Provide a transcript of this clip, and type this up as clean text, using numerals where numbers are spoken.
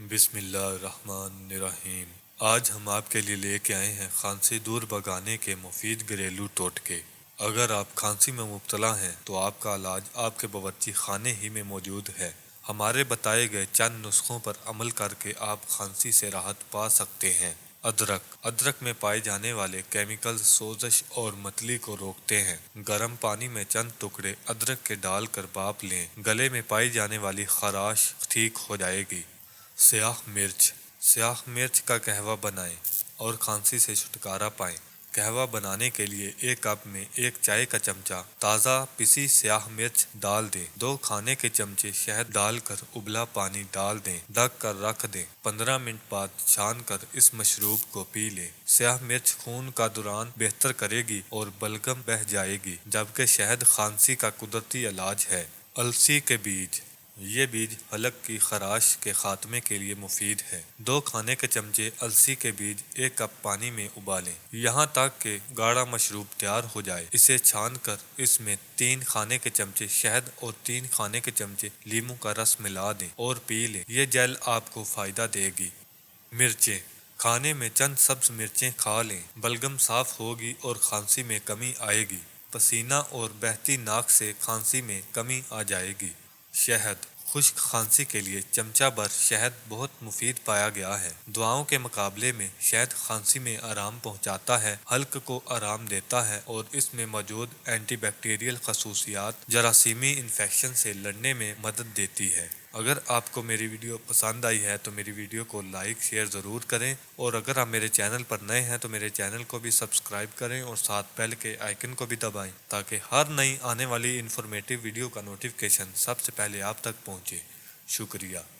بسم اللہ الرحمن الرحیم۔ آج ہم آپ کے لیے لے کے آئے ہیں کھانسی دور بھگانے کے مفید گھریلو ٹوٹکے۔ اگر آپ کھانسی میں مبتلا ہیں تو آپ کا علاج آپ کے باورچی خانے ہی میں موجود ہے۔ ہمارے بتائے گئے چند نسخوں پر عمل کر کے آپ کھانسی سے راحت پا سکتے ہیں۔ ادرک میں پائے جانے والے کیمیکلز سوزش اور متلی کو روکتے ہیں۔ گرم پانی میں چند ٹکڑے ادرک کے ڈال کر بھاپ لیں، گلے میں پائی جانے والی خراش ٹھیک ہو جائے گی۔ سیاہ مرچ کا قہوہ بنائیں اور کھانسی سے چھٹکارا پائیں۔ قہوہ بنانے کے لیے ایک کپ میں ایک چائے کا چمچہ تازہ پسی سیاہ مرچ ڈال دیں۔ 2 کھانے کے چمچے شہد ڈال کر ابلا پانی ڈال دیں، ڈھک کر رکھ دیں۔ 15 منٹ بعد چھان کر اس مشروب کو پی لیں۔ سیاہ مرچ خون کا دوران بہتر کرے گی اور بلغم بہہ جائے گی، جبکہ شہد کھانسی کا قدرتی علاج ہے۔ السی کے بیج، یہ بیج حلق کی خراش کے خاتمے کے لیے مفید ہے۔ 2 کھانے کے چمچے السی کے بیج 1 کپ پانی میں ابالیں، یہاں تک کہ گاڑھا مشروب تیار ہو جائے۔ اسے چھان کر اس میں 3 کھانے کے چمچے شہد اور 3 کھانے کے چمچے لیموں کا رس ملا دیں اور پی لیں۔ یہ جیل آپ کو فائدہ دے گی۔ مرچیں، کھانے میں چند سبز مرچیں کھا لیں، بلغم صاف ہوگی اور کھانسی میں کمی آئے گی۔ پسینہ اور بہتی ناک سے کھانسی میں کمی آ جائے گی۔ شہد، خشک کھانسی کے لیے چمچہ بھر شہد بہت مفید پایا گیا ہے۔ دواؤں کے مقابلے میں شہد کھانسی میں آرام پہنچاتا ہے، حلق کو آرام دیتا ہے اور اس میں موجود اینٹی بیکٹیریل خصوصیات جراثیمی انفیکشن سے لڑنے میں مدد دیتی ہے۔ اگر آپ کو میری ویڈیو پسند آئی ہے تو میری ویڈیو کو لائک شیئر ضرور کریں، اور اگر آپ میرے چینل پر نئے ہیں تو میرے چینل کو بھی سبسکرائب کریں اور ساتھ بیل کے آئیکن کو بھی دبائیں تاکہ ہر نئی آنے والی انفارمیٹیو ویڈیو کا نوٹیفیکیشن سب سے پہلے آپ تک پہنچے۔ شکریہ۔